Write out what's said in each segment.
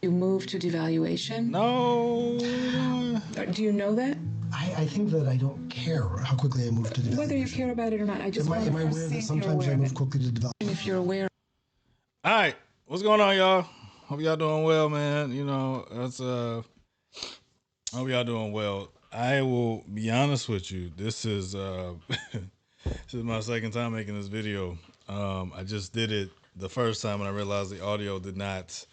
You move to devaluation? No. Do you know that? I think that I don't care how quickly I move to devaluation. Whether you care about it or not, I just want am I to aware see that if you're sometimes aware I of move it. quickly to devaluation? And if you're aware. All right. What's going on, y'all? Hope y'all doing well, man. You know, that's hope y'all doing well. I will be honest with you. This is this is my second time making this video. I just did it the first time and I realized the audio did not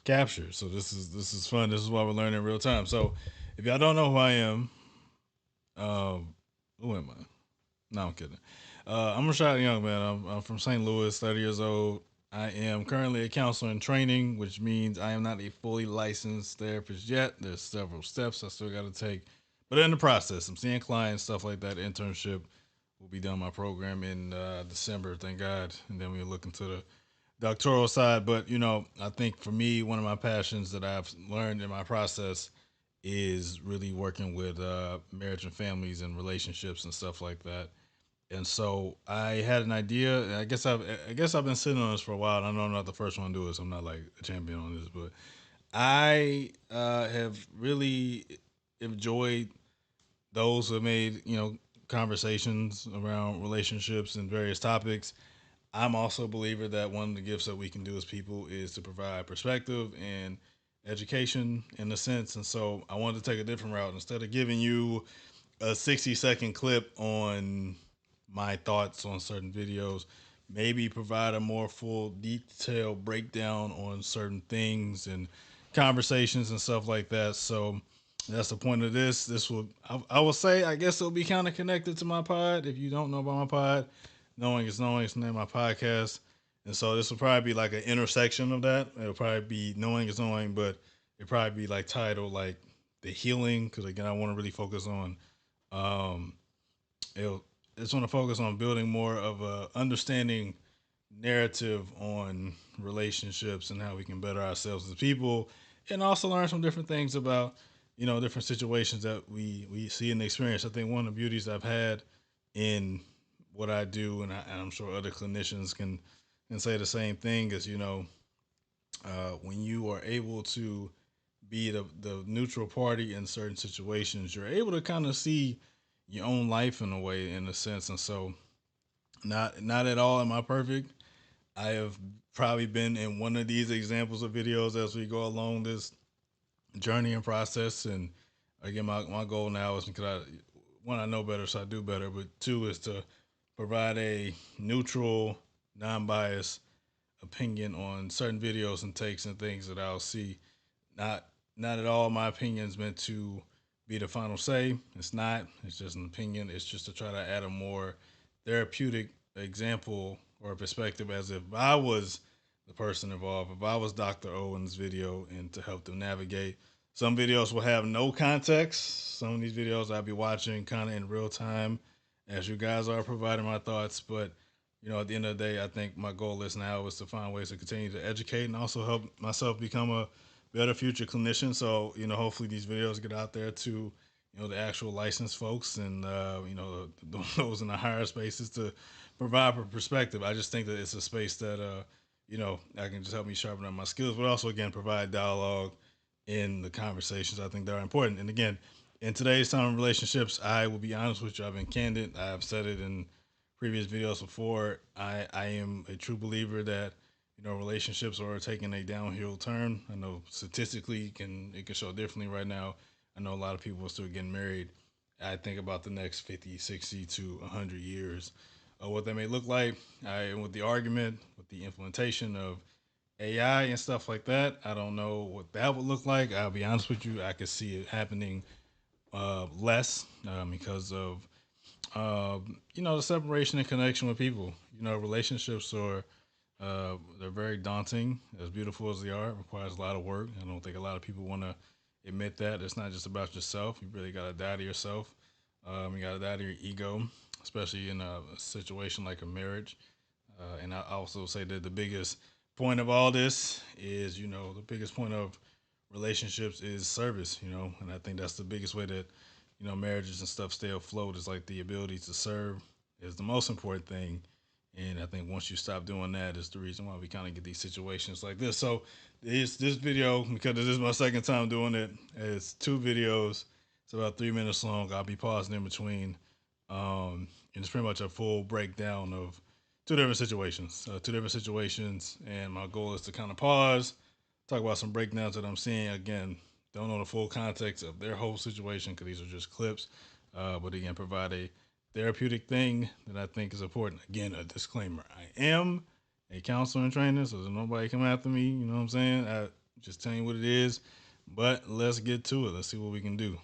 capture. So this is fun. This is why we're learning in real time. So if y'all don't know who I am, who am I? No, I'm kidding. I'm Rashad Young, man. I'm from St. Louis, 30 years old. I am currently a counselor in training, which means I am not a fully licensed therapist yet. There's several steps I still got to take, but in the process, I'm seeing clients, stuff like that. Internship will be done my program in December, thank God, and then we'll look into the doctoral side. But I think for me, one of my passions that I've learned in my process is really working with marriage and families and relationships and stuff like that. And so I had an idea. And I guess I've been sitting on this for a while. And I know I'm not the first one to do it, so I'm not like a champion on this, but I have really enjoyed those who have made conversations around relationships and various topics. I'm also a believer that one of the gifts that we can do as people is to provide perspective and education in a sense. And so I wanted to take a different route. Instead of giving you a 60-second clip on my thoughts on certain videos, maybe provide a more full detailed breakdown on certain things and conversations and stuff like that. So that's the point of this. This will, I will say, I guess it'll be kind of connected to my pod. If you don't know about my pod, knowing is knowing. It's the name of my podcast, and so this will probably be like an intersection of that. It'll probably be knowing is knowing, but it'll probably be like titled like the healing, because again, I want to really focus on um, it'll, it's want to focus on building more of a understanding narrative on relationships and how we can better ourselves as people, and also learn some different things about different situations that we see and experience. I think one of the beauties I've had in what I do, and I'm sure other clinicians can say the same thing, is when you are able to be the neutral party in certain situations, you're able to kind of see your own life in a way, in a sense. And so, not at all am I perfect. I have probably been in one of these examples of videos as we go along this journey and process. And again, my goal now is, because one, I know better, so I do better. But two is to provide a neutral, non-biased opinion on certain videos and takes and things that I'll see. Not not at all my opinions meant to be the final say. It's not. It's just an opinion. It's just to try to add a more therapeutic example or perspective, as if I was the person involved, if I was Dr. O in this video, and to help them navigate. Some videos will have no context. Some of these videos I'll be watching kind of in real time as you guys are providing my thoughts. But at the end of the day, I think my goal is now is to find ways to continue to educate and also help myself become a better future clinician. So hopefully these videos get out there to the actual licensed folks, and those in the higher spaces, to provide a perspective. I just think that it's a space that I can just help me sharpen up my skills, but also again provide dialogue in the conversations. I think they're important. And again, in today's time of relationships, I will be honest with you. I've been candid. I've said it in previous videos before. I am a true believer that relationships are taking a downhill turn. I know statistically it can show differently right now. I know a lot of people are still getting married. I think about the next 50, 60 to 100 years, what that may look like. And with the argument, with the implementation of AI and stuff like that, I don't know what that would look like. I'll be honest with you, I could see it happening less because of the separation and connection with people. Relationships are they're very daunting. As beautiful as they are, it requires a lot of work. I don't think a lot of people want to admit that. It's not just about yourself. You really got to die to yourself. You got to die to your ego, especially in a situation like a marriage. And I also say that the biggest point of all this is, the biggest point of relationships is service, and I think that's the biggest way that, marriages and stuff stay afloat, is like the ability to serve is the most important thing And I think once you stop doing that, is the reason why we kind of get these situations like this. So this video, because this is my second time doing it, it's two videos. It's about 3 minutes long. I'll be pausing in between, and it's pretty much a full breakdown of two different situations. And my goal is to kind of pause, talk about some breakdowns that I'm seeing. Again, don't know the full context of their whole situation because these are just clips, but again, provide a therapeutic thing that I think is important. Again, a disclaimer: I am a counselor in training, so there's nobody come after me. You know what I'm saying? I just telling you what it is. But let's get to it. Let's see what we can do.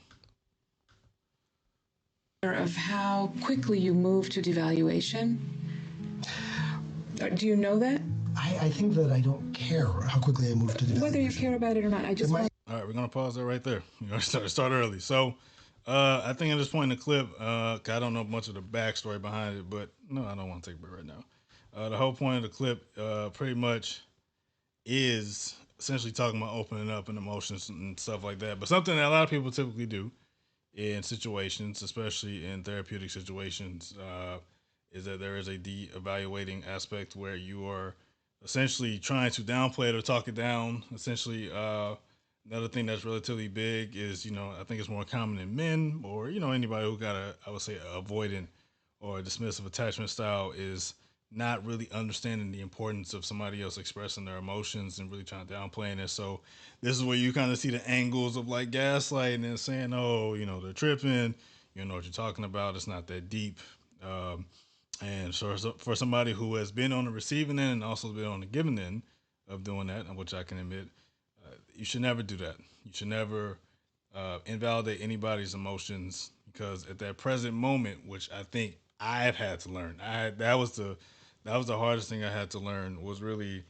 Of how quickly you move to devaluation. Do you know that? I think that I don't care how quickly I move to devaluation. Whether you care about it or not, I just want. All right, we're gonna pause that right there. You know, start early. So, I think at this point in the clip, 'cause I don't know much of the backstory behind it, but no, I don't want to take a break right now. The whole point of the clip, pretty much, is essentially talking about opening up and emotions and stuff like that. But something that a lot of people typically do in situations, especially in therapeutic situations, is that there is a de-evaluating aspect where you are essentially trying to downplay it or talk it down. Essentially, another thing that's relatively big is, I think it's more common in men or, anybody who got a, I would say, a avoidant or a dismissive attachment style is not really understanding the importance of somebody else expressing their emotions and really trying to downplay it. So this is where you kind of see the angles of like gaslighting and saying, oh, they're tripping. You know what you're talking about. It's not that deep. And so for somebody who has been on the receiving end and also been on the giving end of doing that, which I can admit, you should never do that. You should never invalidate anybody's emotions because at that present moment, which I think I've had to learn, that was the hardest thing I had to learn was really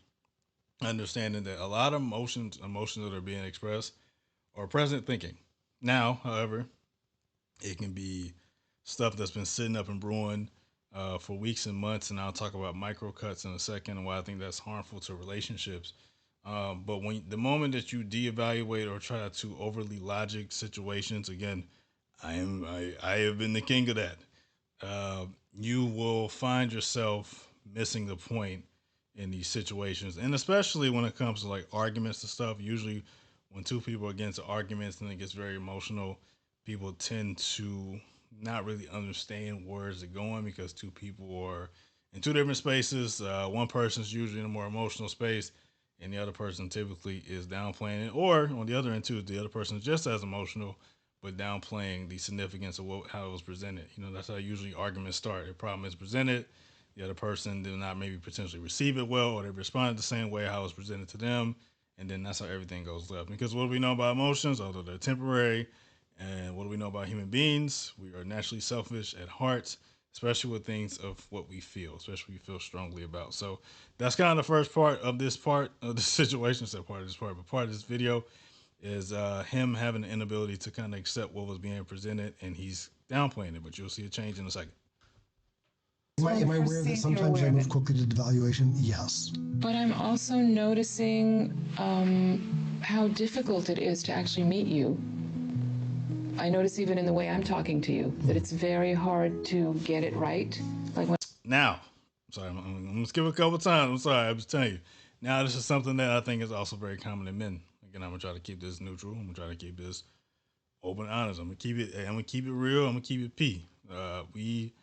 understanding that a lot of emotions that are being expressed are present thinking. Now, however, it can be stuff that's been sitting up and brewing for weeks and months, and I'll talk about micro cuts in a second and why I think that's harmful to relationships. But when the moment that you de-evaluate or try to overly logic situations, again, I have been the king of that. You will find yourself missing the point in these situations, and especially when it comes to like arguments and stuff. Usually, when two people are against arguments and it gets very emotional, people tend to not really understand where is it going because two people are in two different spaces. One person's usually in a more emotional space, and the other person typically is downplaying it. Or on the other end too, the other person is just as emotional, but downplaying the significance of how it was presented. That's how usually arguments start. A problem is presented, the other person did not maybe potentially receive it well, or they responded the same way how it was presented to them, and then that's how everything goes left. Because what do we know about emotions? Although they're temporary, and what do we know about human beings? We are naturally selfish at heart, especially with things of what we feel, especially we feel strongly about. So that's kind of the first part of this situation. So part of this part, but part of this video is him having the inability to kind of accept what was being presented, and he's downplaying it. But you'll see a change in a second. Am I aware that sometimes I move quickly to devaluation? Yes. But I'm also noticing how difficult it is to actually meet you. I notice even in the way I'm talking to you that it's very hard to get it right. Like when Now, sorry, I'm gonna skip a couple times. I'm sorry, I'm just telling you. Now, this is something that I think is also very common in men. Again, I'm gonna try to keep this neutral. I'm gonna try to keep this open and honest. I'm gonna keep it. I'm gonna keep it real. I'm gonna keep it P. We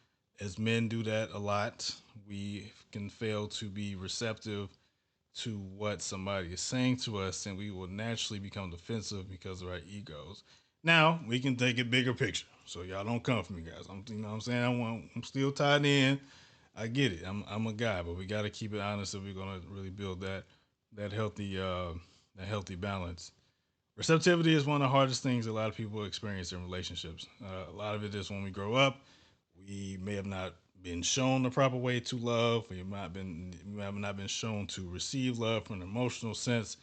as men do that a lot. We can fail to be receptive to what somebody is saying to us, and we will naturally become defensive because of our egos. Now we can take a bigger picture, so y'all don't come for me, guys. You know what I'm saying? I'm still tied in. I get it. I'm a guy, but we got to keep it honest if we're gonna really build that healthy balance. Receptivity is one of the hardest things a lot of people experience in relationships. A lot of it is when we grow up, we may have not been shown the proper way to love. We have not been shown to receive love from an emotional sense,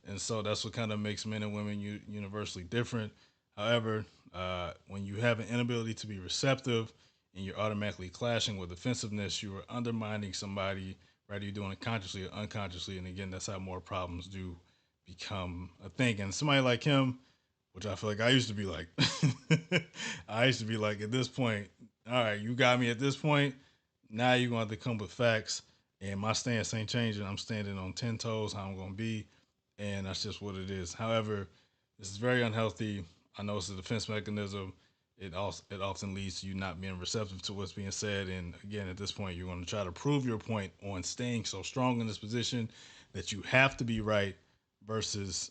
and so that's what kind of makes men and women universally different. However, when you have an inability to be receptive and you're automatically clashing with defensiveness, you are undermining somebody, whether you're doing it consciously or unconsciously. And again, that's how more problems do become a thing. And somebody like him, which I feel like I used to be like, I used to be like at this point, all right, you got me at this point. Now you're going to have to come with facts. And my stance ain't changing. I'm standing on 10 toes, how I'm going to be. And that's just what it is. However, this is very unhealthy. I know it's a defense mechanism. It often leads to you not being receptive to what's being said. And again, at this point, you're going to try to prove your point on staying so strong in this position that you have to be right versus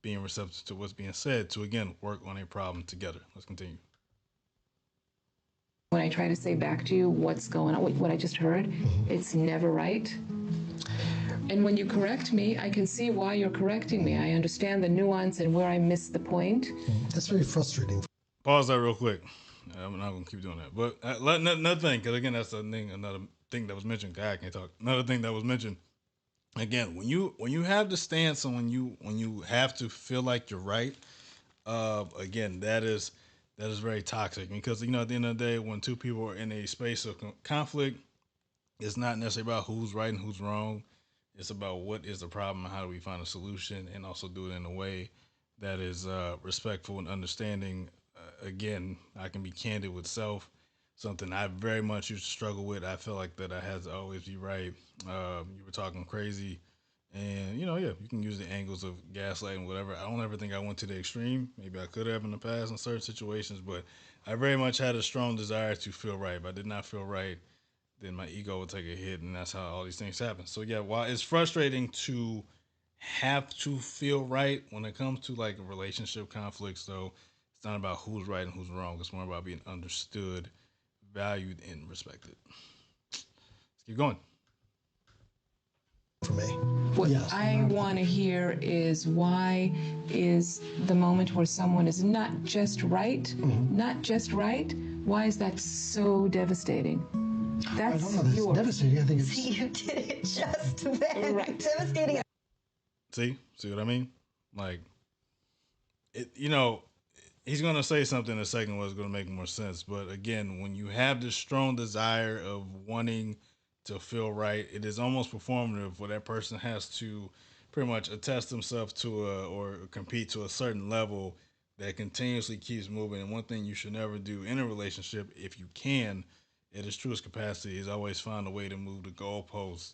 being receptive to what's being said to, again, work on a problem together. Let's continue. When I try to say back to you what's going on, what I just heard, it's never right. And when you correct me, I can see why you're correcting me. I understand the nuance and where I missed the point. That's very frustrating. Pause that real quick. I'm not gonna keep doing that. But another thing, because again, that's another thing that was mentioned. God, I can't talk. Another thing that was mentioned. Again, when you have the stance and when you have to feel like you're right, again, that is very toxic because at the end of the day, when two people are in a space of conflict, it's not necessarily about who's right and who's wrong. It's about what is the problem and how do we find a solution, and also do it in a way that is respectful and understanding. Again, I can be candid with self. Something I very much used to struggle with. I feel like that I had to always be right. You were talking crazy, and yeah, you can use the angles of gaslighting, whatever. I don't ever think I went to the extreme. Maybe I could have in the past in certain situations, but I very much had a strong desire to feel right. If I did not feel right, then my ego would take a hit, and that's how all these things happen. So yeah, while it's frustrating to have to feel right when it comes to like relationship conflicts, though, it's not about who's right and who's wrong. It's more about being understood, valued, and respected. Let's keep going. For me. What Yes. I want to hear is why is the moment where someone is not just right, not just right, why is that so devastating? I That's don't know. That's yours. devastating. I think it's. See, you did it just then. Right. Devastating. See what I mean? Like it. He's gonna say something in a second what's gonna make more sense. But again, when you have this strong desire of wanting to feel right, it is almost performative where that person has to pretty much attest themselves to or compete to a certain level that continuously keeps moving. And one thing you should never do in a relationship, if you can, at its truest capacity, is always find a way to move the goalposts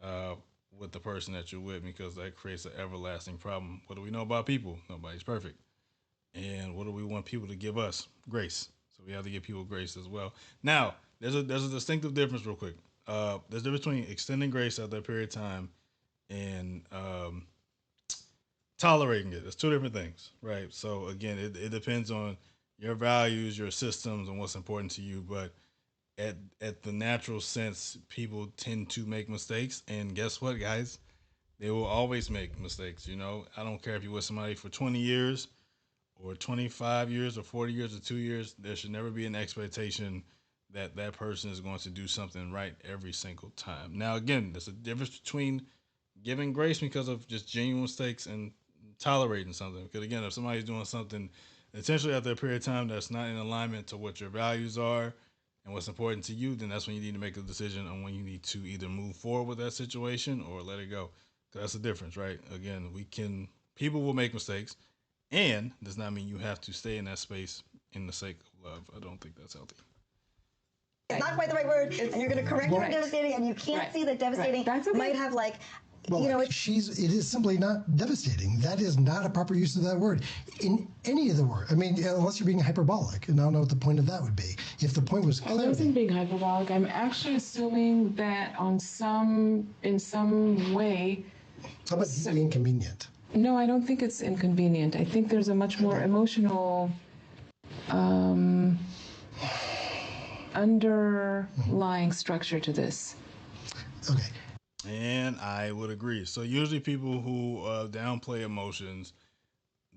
uh, with the person that you're with, because that creates an everlasting problem. What do we know about people? Nobody's perfect. And what do we want people to give us? Grace. So we have to give people grace as well. Now, there's a distinctive difference, real quick. There's a difference between extending grace after a period of time and tolerating it. It's two different things, right? So again, it depends on your values, your systems, and what's important to you. But at the natural sense, people tend to make mistakes, and guess what, guys? They will always make mistakes. I don't care if you're with somebody for 20 years or 25 years or 40 years or 2 years. There should never be an expectation that that person is going to do something right every single time. Now, again, there's a difference between giving grace because of just genuine mistakes and tolerating something. Because again, if somebody's doing something essentially after a period of time that's not in alignment to what your values are and what's important to you, then that's when you need to make a decision on when you need to either move forward with that situation or let it go. 'Cause that's the difference, right? Again, people will make mistakes, and does not mean you have to stay in that space in the sake of love. I don't think that's healthy. It's not quite the right word, and you're going to correct your Right. devastating, and you can't Right. see that devastating Right. That's okay. might have Well, it's it is simply not devastating. That is not a proper use of that word in any of the word. I mean, unless you're being hyperbolic, and I don't know what the point of that would be. If the point was I wasn't clarity, being hyperbolic. I'm actually assuming that in some way. how about being inconvenient? No, I don't think it's inconvenient. I think there's a much more emotional underlying structure to this. Okay. And I would agree. So usually people who downplay emotions,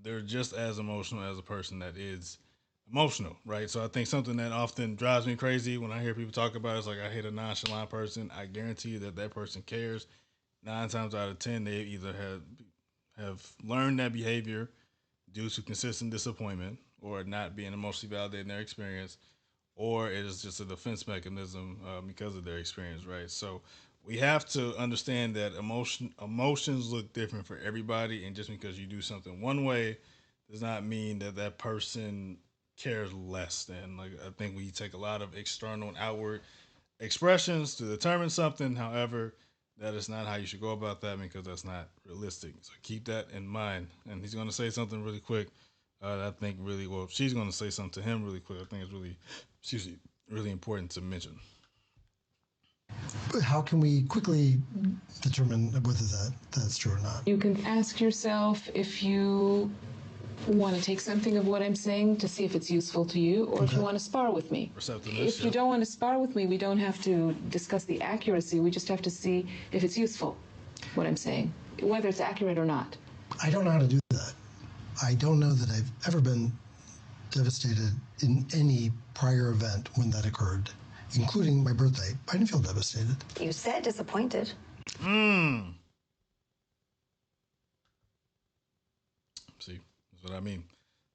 they're just as emotional as a person that is emotional, right? So I think something that often drives me crazy when I hear people talk about it is like, I hate a nonchalant person. I guarantee you that that person cares. 9 times out of 10, they either have learned that behavior due to consistent disappointment or not being emotionally validated in their experience, or it is just a defense mechanism because of their experience, right? So we have to understand that emotions look different for everybody, and just because you do something one way does not mean that that person cares less than. Like, I think we take a lot of external and outward expressions to determine something. However, that is not how you should go about that because that's not realistic. So keep that in mind. And he's going to say something really quick. That I think really well. She's going to say something to him really quick. I think it's really, excuse me, really important to mention. But how can we quickly determine whether that's true or not? You can ask yourself if you want to take something of what I'm saying to see if it's useful to you, or if you want to spar with me. Receptiveness, If you don't want to spar with me, we don't have to discuss the accuracy. We just have to see if it's useful, what I'm saying, whether it's accurate or not. I don't know how to do that. I don't know that I've ever been devastated in any prior event when that occurred, including my birthday. I didn't feel devastated. You said disappointed. See, that's what I mean.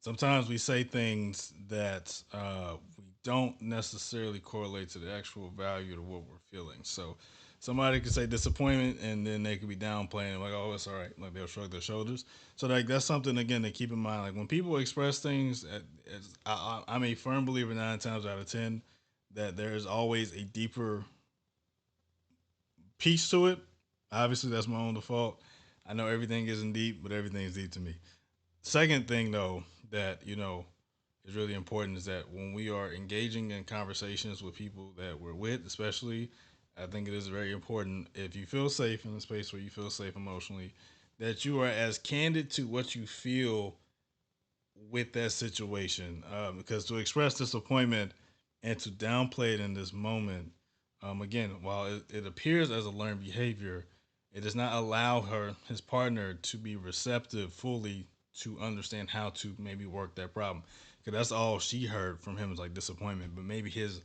Sometimes we say things that we don't necessarily correlate to the actual value of what we're feeling. So somebody could say disappointment and then they could be downplaying it, like, oh, it's all right. Like they'll shrug their shoulders. So like that's something again to keep in mind. Like when people express things, I'm a firm believer 9 times out of 10 that there is always a deeper piece to it. Obviously, that's my own default. I know everything isn't deep, but everything is deep to me. Second thing, though, that is really important is that when we are engaging in conversations with people that we're with, especially, I think it is very important if you feel safe in a space where you feel safe emotionally, that you are as candid to what you feel with that situation. Because to express disappointment and to downplay it in this moment, again, while it appears as a learned behavior, it does not allow his partner, to be receptive fully to understand how to maybe work that problem. Because that's all she heard from him is like disappointment. But maybe his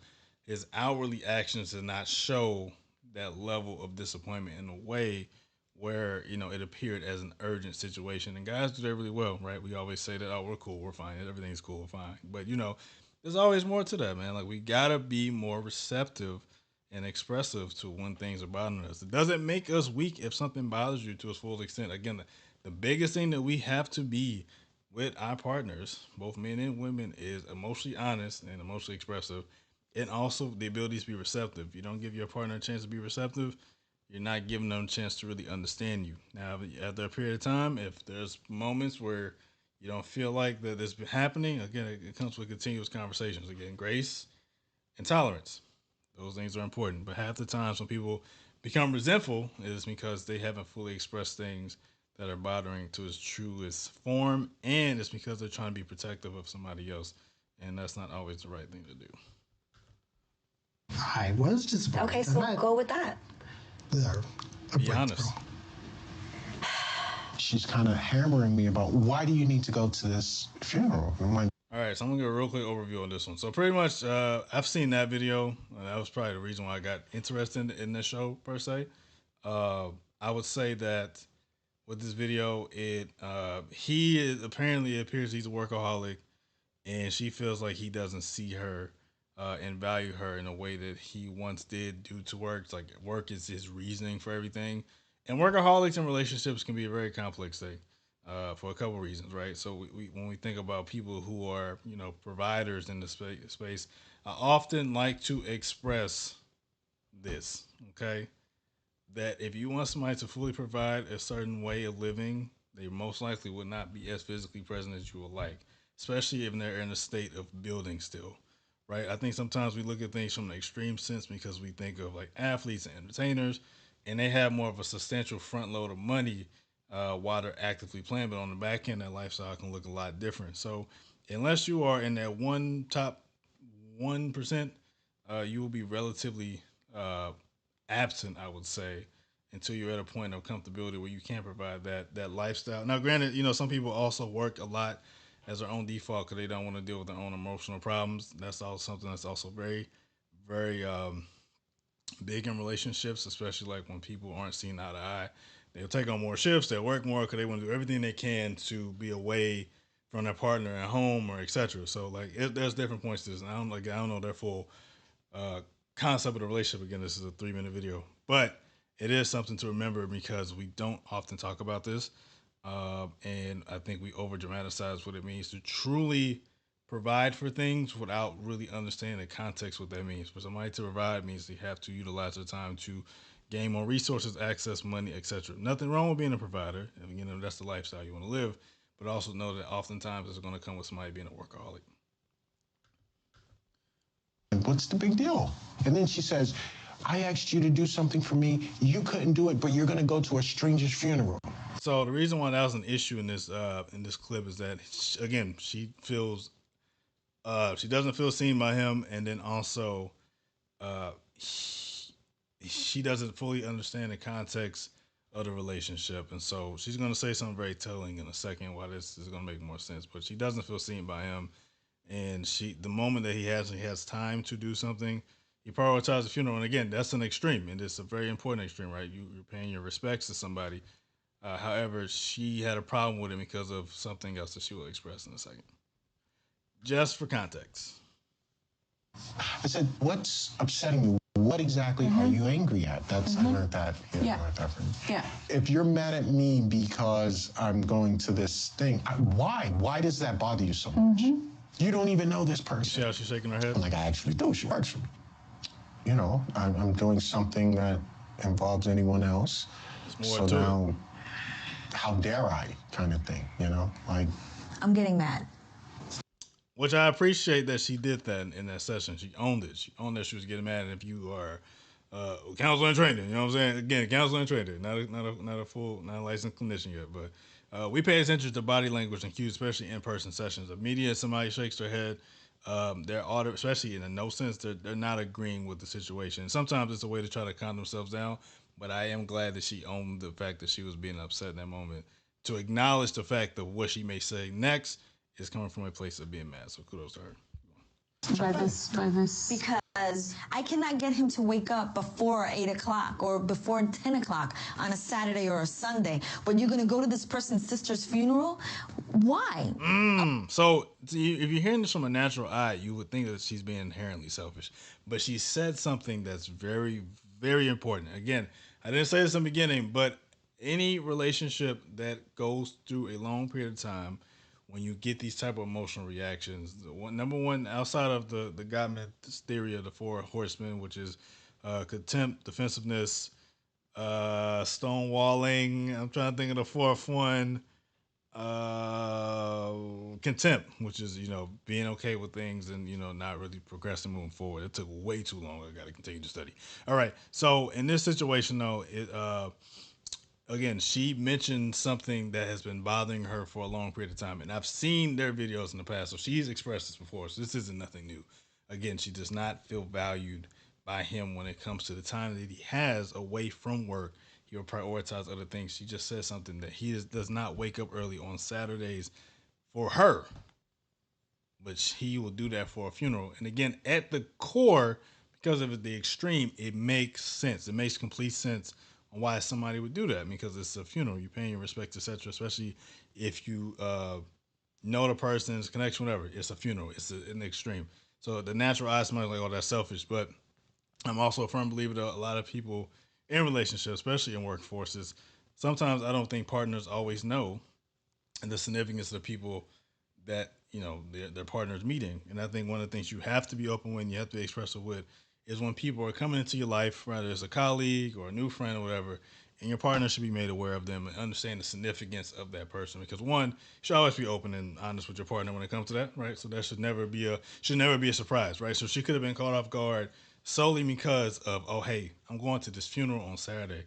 outwardly actions did not show that level of disappointment in a way where it appeared as an urgent situation. And guys do that really well, right? We always say that, oh, we're cool, we're fine, everything's cool, we're fine. But there's always more to that, man. Like we gotta be more receptive and expressive to when things are bothering us. It doesn't make us weak if something bothers you to its full extent. Again, the biggest thing that we have to be with our partners, both men and women, is emotionally honest and emotionally expressive, and also the ability to be receptive. If you don't give your partner a chance to be receptive, you're not giving them a chance to really understand you. Now, after a period of time, if there's moments where you don't feel like that this been happening, again, it comes with continuous conversations. Again, grace and tolerance. Those things are important. But half the times when people become resentful is because they haven't fully expressed things that are bothering to its truest form, and it's because they're trying to be protective of somebody else, and that's not always the right thing to do. I was disappointed. Okay, so go with that. There. Be honest. She's kind of hammering me about why do you need to go to this funeral? I'm like, all right, so I'm gonna give a real quick overview on this one. So pretty much, I've seen that video. That was probably the reason why I got interested in this show per se. I would say that with this video, apparently appears he's a workaholic, and she feels like he doesn't see her and value her in a way that he once did due to work. It's like work is his reasoning for everything, and workaholics in relationships can be a very complex thing. For a couple reasons, right? So when we think about people who are, providers in the space, I often like to express this, okay? That if you want somebody to fully provide a certain way of living, they most likely would not be as physically present as you would like, especially if they're in a state of building still, right? I think sometimes we look at things from an extreme sense because we think of like athletes and entertainers, and they have more of a substantial front load of money while they're actively playing, but on the back end, that lifestyle can look a lot different. So unless you are in that top 1%, you will be relatively absent, I would say, until you're at a point of comfortability where you can provide that lifestyle. Now, granted, some people also work a lot as their own default because they don't want to deal with their own emotional problems. That's also something that's also very, very big in relationships, especially like when people aren't seeing eye to eye. They'll take on more shifts, they'll work more because they want to do everything they can to be away from their partner at home or etc. So like there's different points to this. And I don't know their full concept of the relationship. Again, this is a 3-minute video, but it is something to remember because we don't often talk about this. And I think we over dramatize what it means to truly provide for things without really understanding the context what that means. For somebody to provide means they have to utilize their time to gain more resources, access money, etc. Nothing wrong with being a provider. And, you know, that's the lifestyle you want to live. But also know that oftentimes it's going to come with somebody being a workaholic. What's the big deal? And then she says, I asked you to do something for me. You couldn't do it, but you're going to go to a stranger's funeral. So the reason why that was an issue in this clip is that again she feels she doesn't feel seen by him, and then also she doesn't fully understand the context of the relationship, and so she's going to say something very telling in a second why this is going to make more sense. But she doesn't feel seen by him, and the moment that he has time to do something, he prioritizes the funeral. And again, that's an extreme, and it's a very important extreme, right? You're paying your respects to somebody. However, she had a problem with him because of something else that she will express in a second. Just for context. I said, what's upsetting you? What exactly are you angry at? That's I learned that. Yeah. I learned that from you. Yeah. If you're mad at me because I'm going to this thing, why? Why does that bother you so much? You don't even know this person. See how she's shaking her head? I'm like, I actually do. She works for me. You know, I'm doing something that involves anyone else. There's more so to now, it. how dare I kind of thing, you know? Like, I'm getting mad. Which I appreciate that she did that in that session. She owned it. She owned that she was getting mad. And if you are counselor and trainer, you know what I'm saying? Again, counselor and trainer, not a licensed clinician yet, but we pay attention to body language and cues, especially in-person sessions. Immediately, somebody shakes their head. They're especially in a no sense, they're not agreeing with the situation. Sometimes it's a way to try to calm themselves down. But I am glad that she owned the fact that she was being upset in that moment, to acknowledge the fact of what she may say next is coming from a place of being mad. So kudos to her. By this. Because I cannot get him to wake up before 8 o'clock or before 10 o'clock on a Saturday or a Sunday. But you're going to go to this person's sister's funeral? Why? So if you're hearing this from a natural eye, you would think that she's being inherently selfish. But she said something that's very, very important. Again, I didn't say this in the beginning, but any relationship that goes through a long period of time, when you get these type of emotional reactions, number one, outside of the Gottman theory of the four horsemen, which is contempt, defensiveness, stonewalling. I'm trying to think of the fourth one. Contempt, which is, you know, being okay with things and, you know, not really progressing, moving forward. It took way too long. I got to continue to study. All right. So in this situation, though, again, she mentioned something that has been bothering her for a long period of time. And I've seen their videos in the past. So she's expressed this before. So this isn't nothing new. Again, she does not feel valued by him when it comes to the time that he has away from work. He will prioritize other things. She just said something that he does not wake up early on Saturdays for her, but he will do that for a funeral. And again, at the core, because of the extreme, it makes sense. It makes complete sense on why somebody would do that, because it's a funeral. You're paying your respects, etc. Especially if you know the person's connection, whatever. It's a funeral. It's an extreme. So the natural eye, somebody's like, oh, that's selfish. But I'm also a firm believer that a lot of people in relationships, especially in workforces, sometimes I don't think partners always know the significance of the people that, you know, their partners meeting. And I think one of the things you have to be open with, you have to be expressive with, is when people are coming into your life, whether it's a colleague or a new friend or whatever, and your partner should be made aware of them and understand the significance of that person. Because one, you should always be open and honest with your partner when it comes to that, right? So that should never be a surprise, right? So she could have been caught off guard solely because of, oh, hey, I'm going to this funeral on Saturday.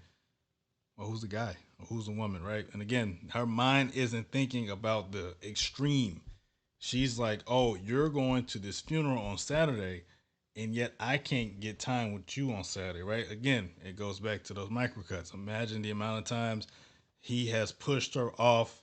Well, who's the guy? Or who's the woman, right? And again, her mind isn't thinking about the extreme. She's like, oh, you're going to this funeral on Saturday, and yet I can't get time with you on Saturday, right? Again, it goes back to those microcuts. Imagine the amount of times he has pushed her off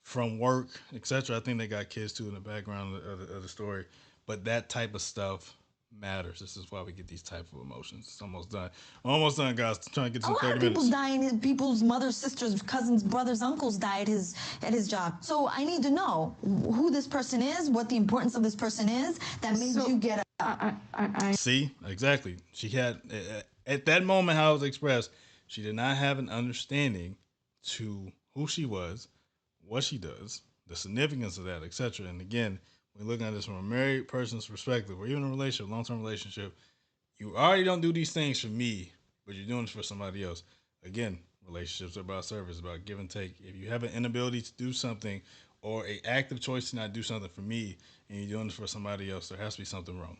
from work, etc. I think they got kids too in the background of the story, but that type of stuff matters. This is why we get these type of emotions. It's almost done. Almost done, guys. Trying to get to A lot 30 of people minutes. dying. People's mothers, sisters, cousins, brothers, uncles die at his job. So I need to know who this person is, what the importance of this person is that made you get up. See, exactly. She had at that moment how it was expressed. She did not have an understanding to who she was, what she does, the significance of that, etc. And again, we're looking at this from a married person's perspective, or even a relationship, long-term relationship, you already don't do these things for me, but you're doing this for somebody else. Again, relationships are about service, about give and take. If you have an inability to do something or a active choice to not do something for me and you're doing this for somebody else, there has to be something wrong,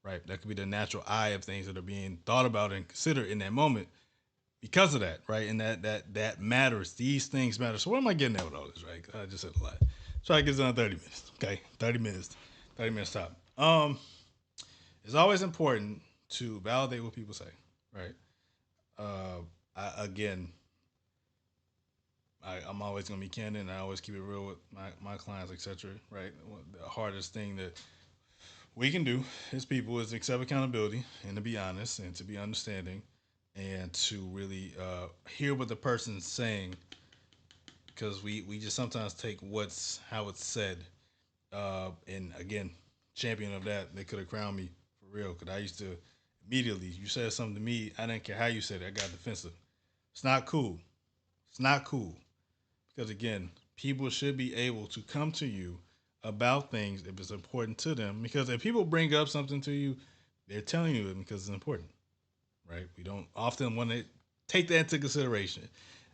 right? That could be the natural eye of things that are being thought about and considered in that moment because of that, right? And that matters. These things matter. So what am I getting at with all this, right? I just said a lot. Try to get this done in 30 minutes. Okay, 30 minutes top. It's always important to validate what people say, right? Again, I'm always gonna be candid, and I always keep it real with my clients, etc. Right? The hardest thing that we can do as people is accept accountability and to be honest and to be understanding and to really hear what the person's saying because we just sometimes take what's how it's said and again champion of that they could have crowned me for real because I used to immediately you said something to me I didn't care how you said it I got defensive. It's not cool. It's not cool because again people should be able to come to you about things if it's important to them because if people bring up something to you they're telling you it because it's important, right? We don't often want to take that into consideration.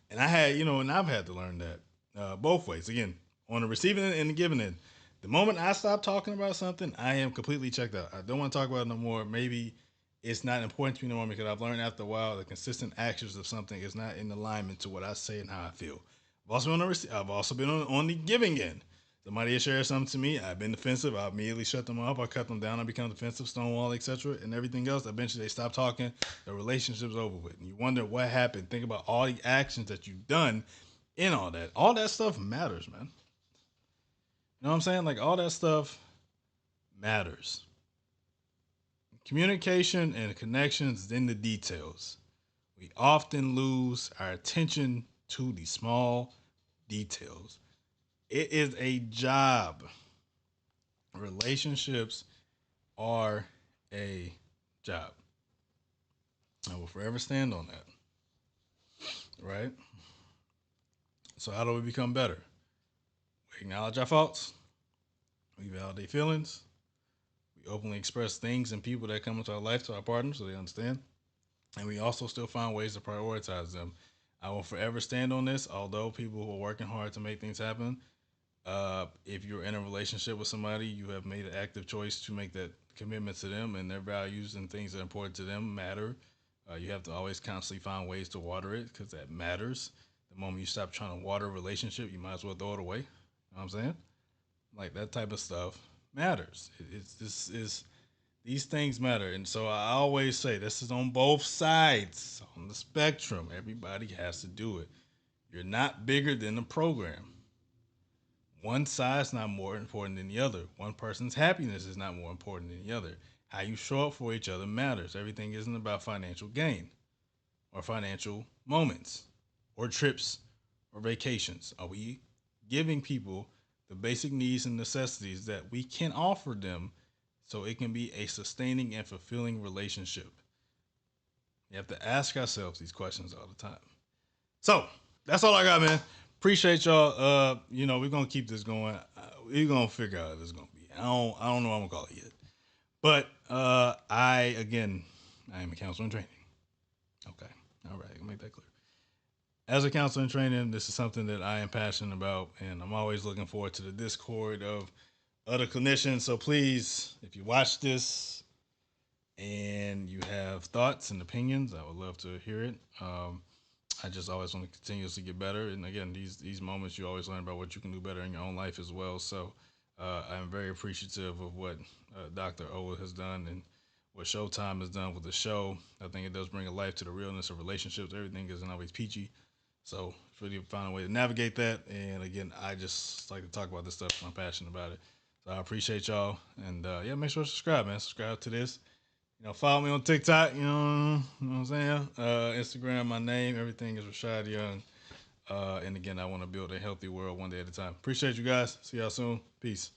And I had, and I've had to learn that both ways. Again, on the receiving end and the giving end. The moment I stop talking about something, I am completely checked out. I don't want to talk about it no more. Maybe it's not important to me no more because I've learned after a while the consistent actions of something is not in alignment to what I say and how I feel. I've also been on the giving end. Somebody has shared something to me. I've been defensive. I immediately shut them up. I cut them down. I become defensive, stonewall, etc., and everything else. Eventually, they stop talking. The relationship's over with. And you wonder what happened. Think about all the actions that you've done in all that. All that stuff matters, man. You know what I'm saying? Like, all that stuff matters. Communication and connections in the details. We often lose our attention to the small details. It is a job. Relationships are a job. I will forever stand on that. Right? So, how do we become better? We acknowledge our faults, we validate feelings, we openly express things and people that come into our life to our partners so they understand, and we also still find ways to prioritize them. I will forever stand on this, although people who are working hard to make things happen. If you're in a relationship with somebody, you have made an active choice to make that commitment to them, and their values and things that are important to them matter. You have to always constantly find ways to water it because that matters. The moment you stop trying to water a relationship, you might as well throw it away. You know what I'm saying? Like that type of stuff matters. It's this is these things matter, and so I always say this is on both sides on the spectrum. Everybody has to do it. You're not bigger than the program. One side's not more important than the other. One person's happiness is not more important than the other. How you show up for each other matters. Everything isn't about financial gain or financial moments or trips or vacations. Are we giving people the basic needs and necessities that we can offer them so it can be a sustaining and fulfilling relationship? You have to ask ourselves these questions all the time. So that's all I got, man. Appreciate y'all. We're gonna keep this going. We're gonna figure out what it's gonna be. I don't know what I'm gonna call it yet. But I am a counselor in training. Okay. All right, I'll make that clear. As a counselor in training, this is something that I am passionate about, and I'm always looking forward to the Discord of other clinicians. So please, if you watch this and you have thoughts and opinions, I would love to hear it. I just always want to continuously get better, and again, these moments you always learn about what you can do better in your own life as well. So I'm very appreciative of what Dr. Owa has done and what Showtime has done with the show. I think it does bring a life to the realness of relationships. Everything isn't always peachy. So it's really find a way to navigate that. And again, I just like to talk about this stuff. I'm passionate about it. So I appreciate y'all. And make sure to subscribe, man. Subscribe to this. Follow me on TikTok. You know what I'm saying? Instagram, my name, everything is Rashad Young. And again, I want to build a healthy world one day at a time. Appreciate you guys. See y'all soon. Peace.